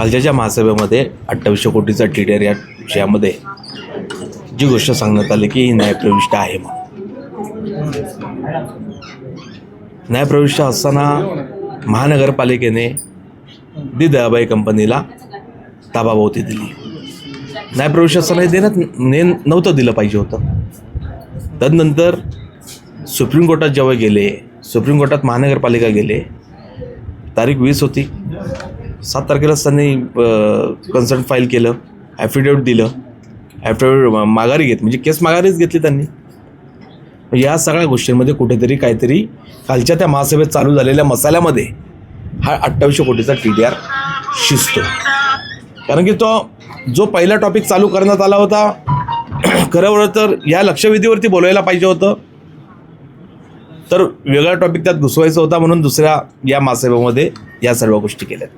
कालच्या महासभेमध्ये 2800 कोटीचा TDR या विषयामध्ये जी गोष्ट सांगण्यात आली की ही न्यायप्रविष्ट आहे म्हणून. न्यायप्रविष्ट असताना महानगरपालिकेने दयाबाई कंपनीला ताबाभोवती दिली. न्यायप्रविष्ट असताना हे नव्हतं दिलं पाहिजे होतं. तदनंतर सुप्रीम कोर्टात जेव्हा गेले, सुप्रीम कोर्टात महानगरपालिका गेले, तारीख 20 होती. 7 तारखेलाच त्यांनी कन्सर्न फाईल केलं, ॲफिडेविट दिलं, ॲफिडेविट माघारी घेतली, म्हणजे केस माघारीच घेतली त्यांनी. या सगळ्या गोष्टींमध्ये कुठेतरी काहीतरी कालच्या त्या महासभेत चालू झालेल्या मसाल्यामध्ये हा 2800 कोटीचा TDR शिजतो. कारण की तो जो पहिला टॉपिक चालू करण्यात आला होता, खरं तर या लक्षवेधीवरती बोलायला पाहिजे होतं, तर वेगळा टॉपिक त्यात घुसवायचा होता, म्हणून दुसऱ्या या महासभेमध्ये या सर्व गोष्टी केल्यात.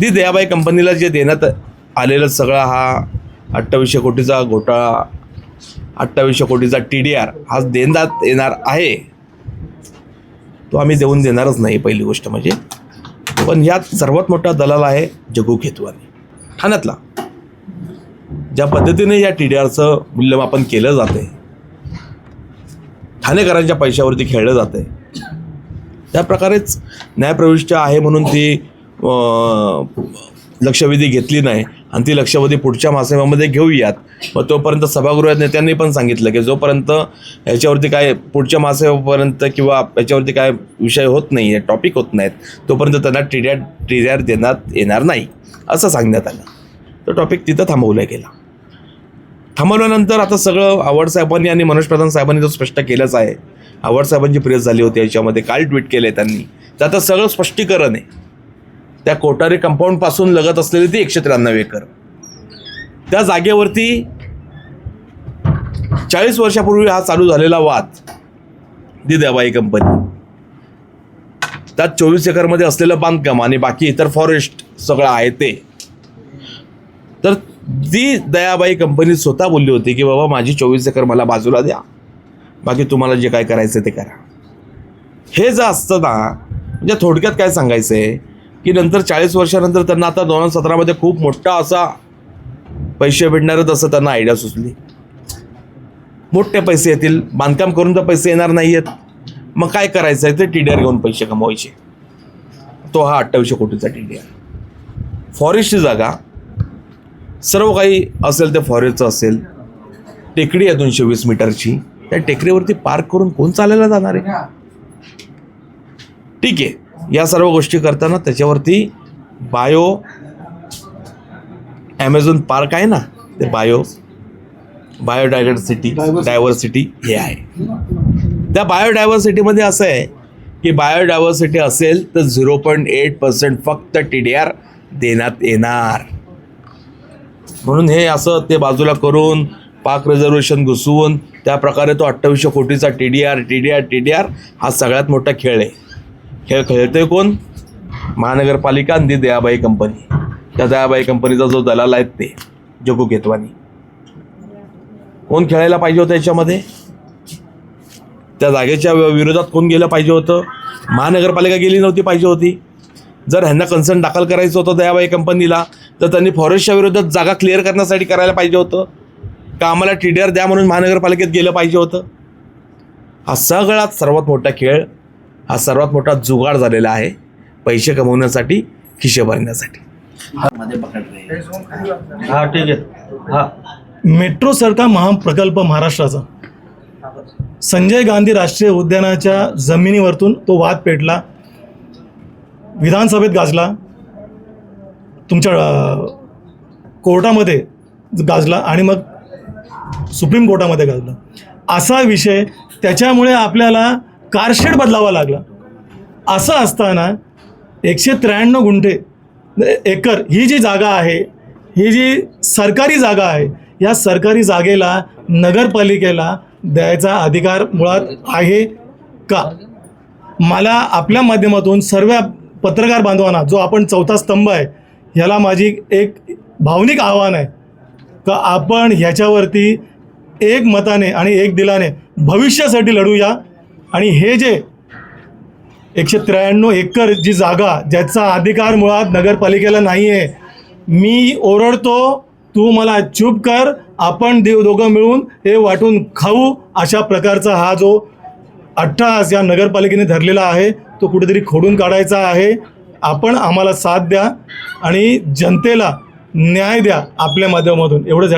दयाबाई कंपनीला जे देण्यात आलेलं सगळा हा 2800 कोटीचा घोटाळा, 2800 कोटीचा TDR हा देण्यात येणार आहे, तो आम्ही देऊन देणारच नाही पहिली गोष्ट म्हणजे. पण यात सर्वात मोठा दलाल आहे जग्गू खेतवानी ठाण्यातला. ज्या पद्धतीने या TDRचं मूल्यमापन केलं जाते, ठाणेकरांच्या पैशावरती खेळलं जाते, त्या प्रकारेच न्यायप्रविष्ट आहे म्हणून ती लक्षवेधी घेतली नाही आणि ती लक्षवेधी पुढच्या महासभेमध्ये घेऊयात. मग तोपर्यंत सभागृहात नेत्यांनी पण सांगितलं की जोपर्यंत याच्यावरती काय पुढच्या महासभेपर्यंत किंवा याच्यावरती काय विषय होत नाही आहे, टॉपिक होत नाहीत, तोपर्यंत त्यांना TDR देण्यात येणार नाही असं सांगण्यात आलं. तो टॉपिक तिथं थांबवला गेला. थांबवल्यानंतर आता सगळं आव्हाड साहेबांनी आणि मनोज प्रधान साहेबांनी तो स्पष्ट केलंच आहे. आव्हाड साहेबांची प्रेस झाली होती याच्यामध्ये, काल ट्विट केले त्यांनी. तर आता सगळं स्पष्टीकरण आहे. त्या कोठारी कंपाऊंडपासून लगत असलेली ती 193 एकर, त्या जागेवरती 40 वर्षापूर्वी हा चालू झालेला वाद, दयाबाई कंपनी, त्यात 24 एकरमध्ये असलेलं बांधकाम आणि बाकी इतर फॉरेस्ट सगळं आहे ते. तर दयाबाई कंपनी स्वतः बोलली होती की बाबा माझी 24 एकर मला बाजूला द्या, बाकी तुम्हाला जे काय करायचं ते करा. हे जर असतं ना, म्हणजे थोडक्यात काय सांगायचं आहे की नंतर 40 वर्षानंतर त्यांना आता 2017मध्ये खूप मोठा असा पैसे भेटणारच असं त्यांना आयडिया सुचली. मोठे पैसे येतील, बांधकाम करून तर पैसे येणार नाही आहेत, मग काय करायचं आहे ते TDR घेऊन पैसे कमवायचे. तो हा 2800 कोटीचा TDR. फॉरेस्टची जागा, सर्व काही असेल ते फॉरेस्टचं असेल, टेकडी आहे 220 मीटरची, त्या टेकडीवरती पार्क करून कोण चालायला जाणार आहे? ठीक आहे, या सर्व गोष्टी करताना त्याच्यावरती ॲमेझॉन पार्क आहे ना, ते डायव्हर्सिटी हे आहे. त्या बायोडायव्हर्सिटीमध्ये असं आहे की बायोडायव्हर्सिटी असेल तर 0.8% फक्त TDR देण्यात येणार. म्हणून हे असं ते बाजूला करून पाक रिझर्वेशन घुसवून त्या प्रकारे तो 2800 कोटीचा TDR हा सगळ्यात मोठा खेळ आहे. खेळ खेळतोय कोण? महानगरपालिका आणि दयाबाई कंपनी. त्या दयाबाई कंपनीचा जो दलाल आहेत ते जग्गू खेतवानी. कोण खेळायला पाहिजे होतं याच्यामध्ये? त्या जागेच्या विरोधात कोण गेलं पाहिजे होतं? महानगरपालिका गेली नव्हती पाहिजे होती. जर ह्यांना कन्सर्न दाखल करायचं होतं दयाबाई कंपनीला, तर त्यांनी फॉरेस्टच्या विरोधात जागा क्लिअर करण्यासाठी करायला पाहिजे होतं का आम्हाला TDR द्या म्हणून महानगरपालिकेत गेलं पाहिजे होतं? हा सगळ्यात सर्वात मोठा खेळ, हा सर्वात मोठा जुगाड झालेला आहे पैसे कमवण्यासाठी, खिशे भरण्यासाठी. हा ठीक आहे. हा मेट्रोसारखा महाप्रकल्प महाराष्ट्राचा, संजय गांधी राष्ट्रीय उद्यानाच्या जमिनीवरतून तो वाद पेटला, विधानसभेत गाजला, तुमच्या कोर्टामध्ये गाजला आणि मग सुप्रीम कोर्टामध्ये गाजला. असा विषय, त्याच्यामुळे आपल्याला कारशेड बदलावा लागला. असं असताना 193 एकर ही जी जागा आहे, ही जी सरकारी जागा आहे, या सरकारी जागेला नगरपालिकेला द्यायचा अधिकार मुळात आहे का? मला आपल्या माध्यमातून सर्व पत्रकार बांधवांना, जो आपण चौथा स्तंभ आहे, ह्याला माझी एक भावनिक आव्हान आहे का आपण ह्याच्यावरती एक मताने आणि एक दिलाने भविष्यासाठी लढूया. आणि हे जे 193 एकर जी जागा, ज्याचा अधिकार मुळात नगरपालिकेला नाही आहे, मी ओरडतो, तू मला चूप कर, आपण दोघं मिळून हे वाटून खाऊ, अशा प्रकारचा हा जो अट्टहास या नगरपालिकेने धरलेला आहे तो कुठेतरी खोडून काढायचा आहे. आपण आम्हाला साथ द्या आणि जनतेला न्याय द्या आपल्या माध्यमातून, एवढंच.